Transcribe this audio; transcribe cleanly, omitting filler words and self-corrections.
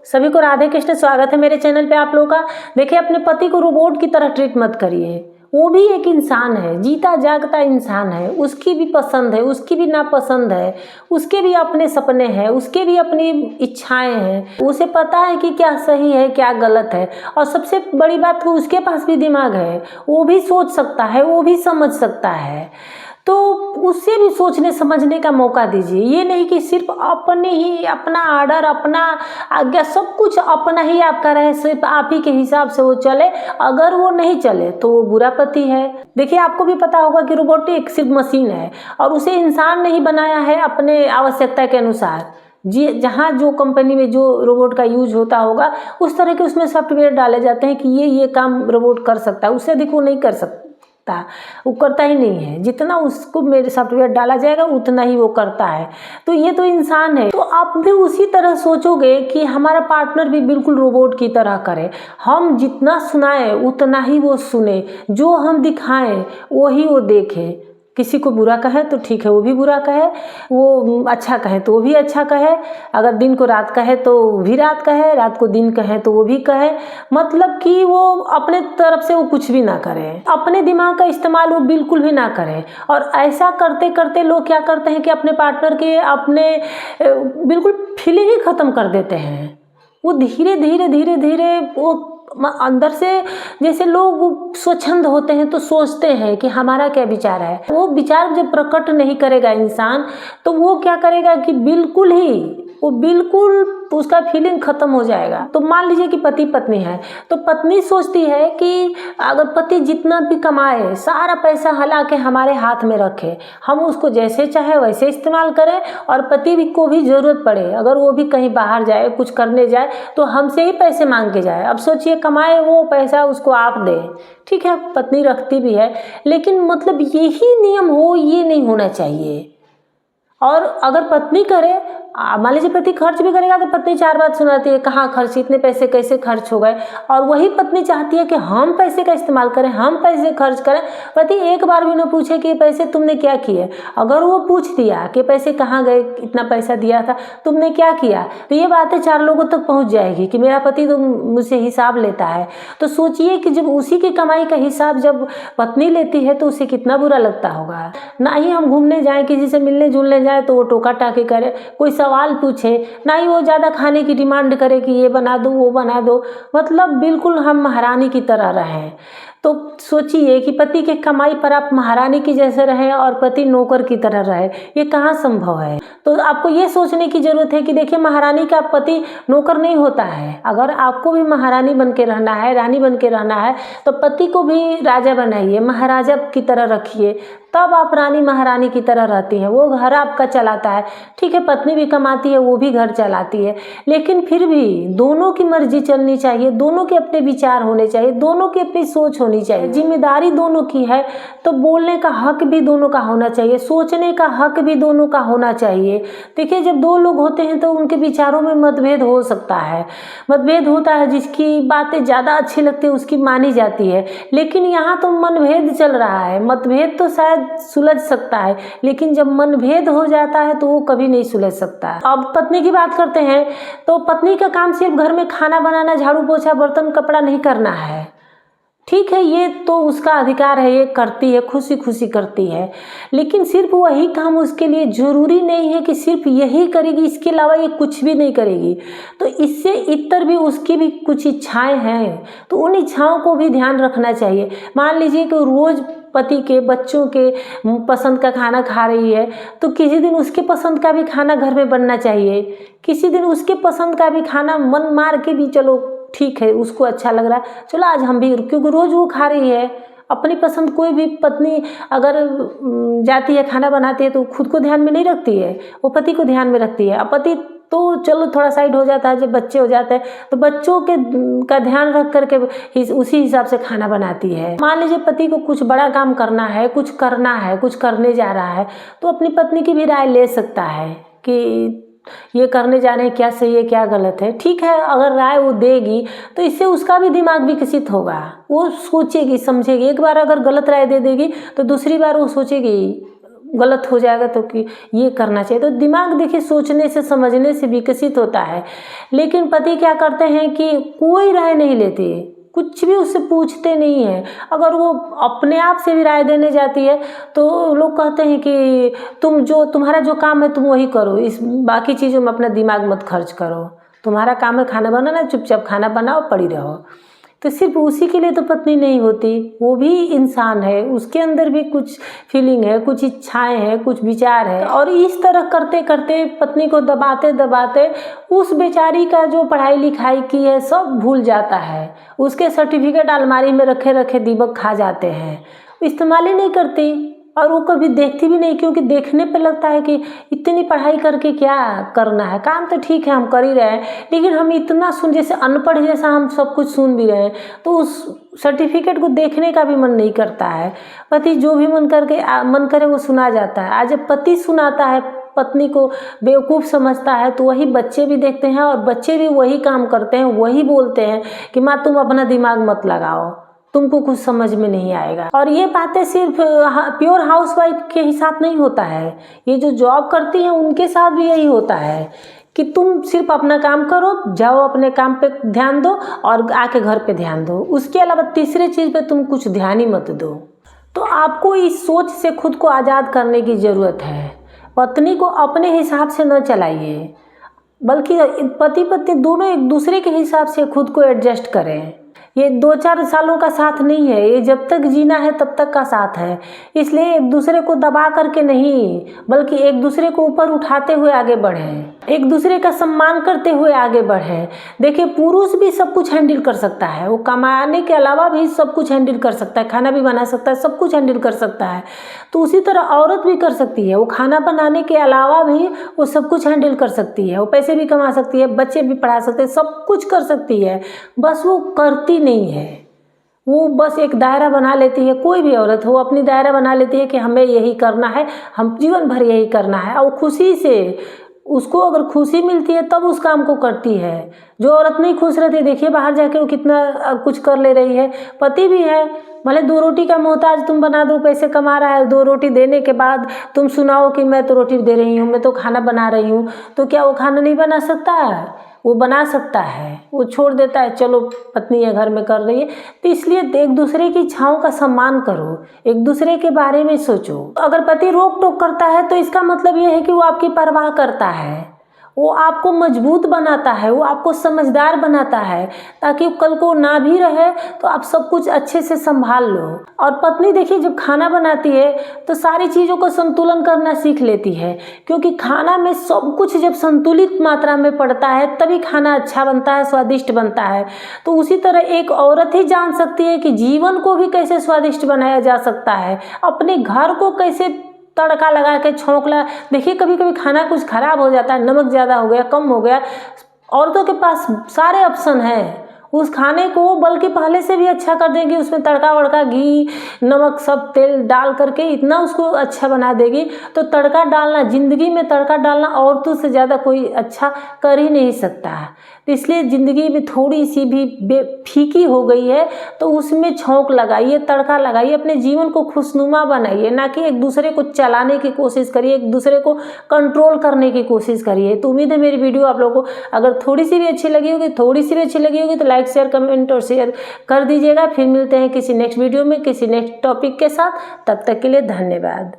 सभी को राधे कृष्ण। स्वागत है मेरे चैनल पे आप लोगों का। देखिए, अपने पति को रोबोट की तरह ट्रीट मत करिए। वो भी एक इंसान है, जीता जागता इंसान है। उसकी भी पसंद है, उसकी भी नापसंद है, उसके भी अपने सपने हैं, उसके भी अपनी इच्छाएं हैं। उसे पता है कि क्या सही है क्या गलत है। और सबसे बड़ी बात कि उसके पास भी दिमाग है, वो भी सोच सकता है, वो भी समझ सकता है। तो उससे भी सोचने समझने का मौका दीजिए। ये नहीं कि सिर्फ अपने ही अपना आर्डर, अपना आज्ञा, सब कुछ अपना ही आपका रहे, सिर्फ आप ही के हिसाब से वो चले। अगर वो नहीं चले तो वो बुरा पति है। देखिए, आपको भी पता होगा कि रोबोटिक सिर्फ मशीन है और उसे इंसान नहीं बनाया है अपने आवश्यकता के अनुसार। जी, जहाँ जो कंपनी में जो रोबोट का यूज होता होगा उस तरह के उसमें सॉफ्टवेयर डाले जाते हैं कि ये काम रोबोट कर सकता है, उससे अधिक वो नहीं कर सकता। वो करता ही नहीं है। जितना उसको मेरे सॉफ्टवेयर डाला जाएगा उतना ही वो करता है। तो ये तो इंसान है। तो आप भी उसी तरह सोचोगे कि हमारा पार्टनर भी बिल्कुल रोबोट की तरह करे। हम जितना सुनाए उतना ही वो सुने, जो हम दिखाएं वही वो देखे। किसी को बुरा कहे तो ठीक है, वो भी बुरा कहे, वो अच्छा कहे तो वो भी अच्छा कहे। अगर दिन को रात कहे तो भी रात कहे, रात को दिन कहे तो वो भी कहे। मतलब कि वो अपने तरफ से वो कुछ भी ना करे, अपने दिमाग का इस्तेमाल वो बिल्कुल भी ना करे। और ऐसा करते करते लोग क्या करते हैं कि अपने पार्टनर के अपने बिल्कुल फीलिंग ही ख़त्म कर देते हैं। वो धीरे धीरे धीरे धीरे वो अंदर से, जैसे लोग स्वच्छंद होते हैं तो सोचते हैं कि हमारा क्या विचार है। वो विचार जब प्रकट नहीं करेगा इंसान, तो वो क्या करेगा कि बिल्कुल उसका फीलिंग खत्म हो जाएगा। तो मान लीजिए कि पति पत्नी है, तो पत्नी सोचती है कि अगर पति जितना भी कमाए सारा पैसा हला के हमारे हाथ में रखे, हम उसको जैसे चाहे वैसे इस्तेमाल करें। और पति भी को भी ज़रूरत पड़े, अगर वो भी कहीं बाहर जाए कुछ करने जाए तो हमसे ही पैसे मांग के जाए। अब सोचिए, कमाए वो पैसा उसको आप दे, ठीक है, पत्नी रखती भी है, लेकिन मतलब यही नियम हो, ये नहीं होना चाहिए। और अगर पत्नी करे, मान लीजिए पति खर्च भी करेगा तो पत्नी चार बात सुनाती है, कहाँ खर्च, इतने पैसे कैसे खर्च हो गए। और वही पत्नी चाहती है कि हम पैसे का इस्तेमाल करें, हम पैसे खर्च करें। पति एक बार भी ना पूछे कि पैसे तुमने क्या किए। अगर वो पूछ दिया कि पैसे कहाँ गए, इतना पैसा दिया था, तुमने क्या किया, तो ये बातें चार लोगों तक पहुँच जाएगी कि मेरा पति तो मुझसे हिसाब लेता है। तो सोचिए कि जब उसी की कमाई का हिसाब जब पत्नी लेती है तो उसे कितना बुरा लगता होगा। ना ही हम घूमने जाएँ, किसी से मिलने जुलने जाए तो वो टोका टाकी करे, कोई सवाल पूछे, ना ही वो ज़्यादा खाने की डिमांड करे कि ये बना दो वो बना दो। मतलब बिल्कुल हम महारानी की तरह रहें। तो सोचिए कि पति के कमाई पर आप महारानी की जैसे रहें और पति नौकर की तरह रहे, ये कहाँ संभव है। तो आपको ये सोचने की ज़रूरत है कि देखिए, महारानी का पति नौकर नहीं होता है। अगर आपको भी महारानी बन के रहना है, रानी बन के रहना है, तो पति को भी राजा बनाइए, महाराजा की तरह रखिए, तब आप रानी महारानी की तरह रहती हैं। वो घर आपका चलाता है, ठीक है, पत्नी भी कमाती है, वो भी घर चलाती है, लेकिन फिर भी दोनों की मर्जी चलनी चाहिए, दोनों के अपने विचार होने चाहिए, दोनों की अपनी सोच होनी चाहिए। जिम्मेदारी दोनों की है तो बोलने का हक भी दोनों का होना चाहिए, सोचने का हक भी दोनों का होना चाहिए। देखिए, जब दो लोग होते हैं तो उनके विचारों में मतभेद हो सकता है, मतभेद होता है, जिसकी बातें ज़्यादा अच्छी लगती है उसकी मानी जाती है। लेकिन यहाँ तो मनभेद चल रहा है। मतभेद तो शायद सुलझ सकता है, लेकिन जब मनभेद हो जाता है तो वो कभी नहीं सुलझ सकता। अब पत्नी की बात करते हैं, तो पत्नी का काम सिर्फ घर में खाना बनाना, झाड़ू पोछा, बर्तन कपड़ा नहीं करना है, ठीक है, ये तो उसका अधिकार है, ये करती है, खुशी खुशी करती है। लेकिन सिर्फ वही काम उसके लिए जरूरी नहीं है कि सिर्फ यही करेगी, इसके अलावा ये कुछ भी नहीं करेगी। तो इससे इतर भी उसकी भी कुछ इच्छाएं हैं, तो उन इच्छाओं को भी ध्यान रखना चाहिए। मान लीजिए कि रोज़ पति के बच्चों के पसंद का खाना खा रही है, तो किसी दिन उसके पसंद का भी खाना घर में बनना चाहिए, किसी दिन उसके पसंद का भी खाना मन मार के भी, चलो ठीक है, उसको अच्छा लग रहा है, चलो आज हम भी, क्योंकि रोज़ वो खा रही है अपनी पसंद। कोई भी पत्नी अगर जाती है खाना बनाती है तो खुद को ध्यान में नहीं रखती है, वो पति को ध्यान में रखती है। अब पति तो चलो थोड़ा साइड हो जाता है, जब बच्चे हो जाते हैं तो बच्चों के का ध्यान रख करके उसी हिसाब से खाना बनाती है। मान लीजिए पति को कुछ बड़ा काम करना है, कुछ करना है, कुछ करने जा रहा है, तो अपनी पत्नी की भी राय ले सकता है कि ये करने जा रहे हैं, क्या सही है क्या गलत है। ठीक है, अगर राय वो देगी तो इससे उसका भी दिमाग विकसित होगा, वो सोचेगी समझेगी। एक बार अगर गलत राय दे देगी तो दूसरी बार वो सोचेगी, गलत हो जाएगा तो कि ये करना चाहिए। तो दिमाग देखिए सोचने से समझने से विकसित होता है, लेकिन पति क्या करते हैं कि कोई राय नहीं लेते, कुछ भी उससे पूछते नहीं हैं। अगर वो अपने आप से भी राय देने जाती है तो लोग कहते हैं कि तुम्हारा जो काम है तुम वही करो, इस बाकी चीज़ों में अपना दिमाग मत खर्च करो, तुम्हारा काम है खाना बनाना, चुपचाप खाना बनाओ, पड़ी रहो। तो सिर्फ उसी के लिए तो पत्नी नहीं होती, वो भी इंसान है, उसके अंदर भी कुछ फीलिंग है, कुछ इच्छाएं हैं, कुछ विचार है। और इस तरह करते करते पत्नी को दबाते दबाते उस बेचारी का जो पढ़ाई लिखाई की है सब भूल जाता है, उसके सर्टिफिकेट अलमारी में रखे रखे दीमक खा जाते हैं, इस्तेमाल ही नहीं करती और वो कभी देखती भी नहीं, क्योंकि देखने पे लगता है कि इतनी पढ़ाई करके क्या करना है, काम तो ठीक है हम कर ही रहे हैं, लेकिन हम इतना जैसे अनपढ़ जैसा हम सब कुछ सुन भी रहे हैं, तो उस सर्टिफिकेट को देखने का भी मन नहीं करता है। पति जो भी मन करे वो सुना जाता है। आज जब पति सुनाता है, पत्नी को बेवकूफ़ समझता है, तो वही बच्चे भी देखते हैं और बच्चे भी वही काम करते हैं, वही बोलते हैं कि माँ तुम अपना दिमाग मत लगाओ, तुमको कुछ समझ में नहीं आएगा। और ये बातें सिर्फ प्योर हाउसवाइफ के ही साथ नहीं होता है, ये जो जॉब करती हैं उनके साथ भी यही होता है कि तुम सिर्फ अपना काम करो, जाओ अपने काम पे ध्यान दो और आके घर पे ध्यान दो, उसके अलावा तीसरे चीज़ पे तुम कुछ ध्यान ही मत दो। तो आपको इस सोच से खुद को आज़ाद करने की ज़रूरत है। पत्नी को अपने हिसाब से न चलाइए, बल्कि पति पत्नी दोनों एक दूसरे के हिसाब से खुद को एडजस्ट करें। ये 2-4 सालों का साथ नहीं है, ये जब तक जीना है तब तक का साथ है। इसलिए एक दूसरे को दबा करके नहीं, बल्कि एक दूसरे को ऊपर उठाते हुए आगे बढ़ें, एक दूसरे का सम्मान करते हुए आगे बढ़ें। देखिए पुरुष भी सब कुछ हैंडल कर सकता है, वो कमाने के अलावा भी सब कुछ हैंडल कर सकता है, खाना भी बना सकता है, सब कुछ हैंडल कर सकता है। तो उसी तरह औरत भी कर सकती है, वो खाना बनाने के अलावा भी वो सब कुछ हैंडल कर सकती है, वो पैसे भी कमा सकती है, बच्चे भी पढ़ा सकते हैं, सब कुछ कर सकती है, बस वो करती नहीं है। वो बस एक दायरा बना लेती है, कोई भी औरत हो अपनी दायरा बना लेती है कि हमें यही करना है, हम जीवन भर यही करना है, और खुशी से उसको अगर खुशी मिलती है तब उस काम को करती है। जो औरत नहीं खुश रहती, देखिए बाहर जाके वो कितना कुछ कर ले रही है। पति भी है, भले 2 रोटी का मोहताज तुम बना दो, पैसे कमा रहा है, 2 रोटी देने के बाद तुम सुनाओ कि मैं तो रोटी दे रही हूँ, मैं तो खाना बना रही हूँ, तो क्या वो खाना नहीं बना सकता है? वो बना सकता है, वो छोड़ देता है, चलो पत्नी है घर में कर रही है। तो इसलिए एक दूसरे की इच्छाओं का सम्मान करो, एक दूसरे के बारे में सोचो। अगर पति रोक टोक करता है तो इसका मतलब ये है कि वो आपकी परवाह करता है, वो आपको मजबूत बनाता है, वो आपको समझदार बनाता है, ताकि कल को ना भी रहे तो आप सब कुछ अच्छे से संभाल लो। और पत्नी देखिए जब खाना बनाती है तो सारी चीज़ों को संतुलन करना सीख लेती है, क्योंकि खाना में सब कुछ जब संतुलित मात्रा में पड़ता है तभी खाना अच्छा बनता है, स्वादिष्ट बनता है। तो उसी तरह एक औरत ही जान सकती है कि जीवन को भी कैसे स्वादिष्ट बनाया जा सकता है, अपने घर को कैसे तड़का लगा के छौंकला। देखिए कभी कभी खाना कुछ खराब हो जाता है, नमक ज़्यादा हो गया, कम हो गया, औरतों के पास सारे ऑप्शन हैं, उस खाने को बल्कि पहले से भी अच्छा कर देगी, उसमें तड़का वड़का घी नमक सब तेल डाल करके इतना उसको अच्छा बना देगी। तो तड़का डालना, ज़िंदगी में तड़का डालना औरतों से ज़्यादा कोई अच्छा कर ही नहीं सकता है। तो इसलिए ज़िंदगी में थोड़ी सी भी फीकी हो गई है तो उसमें छौंक लगाइए, तड़का लगाइए, अपने जीवन को खुशनुमा बनाइए, ना कि एक दूसरे को चलाने की कोशिश करिए, एक दूसरे को कंट्रोल करने की कोशिश करिए। तो उम्मीद है मेरी वीडियो आप लोगों को अगर थोड़ी सी भी अच्छी लगी होगी तो लाइक शेयर कमेंट और शेयर कर दीजिएगा। फिर मिलते हैं किसी नेक्स्ट वीडियो में किसी नेक्स्ट टॉपिक के साथ, तब तक के लिए धन्यवाद।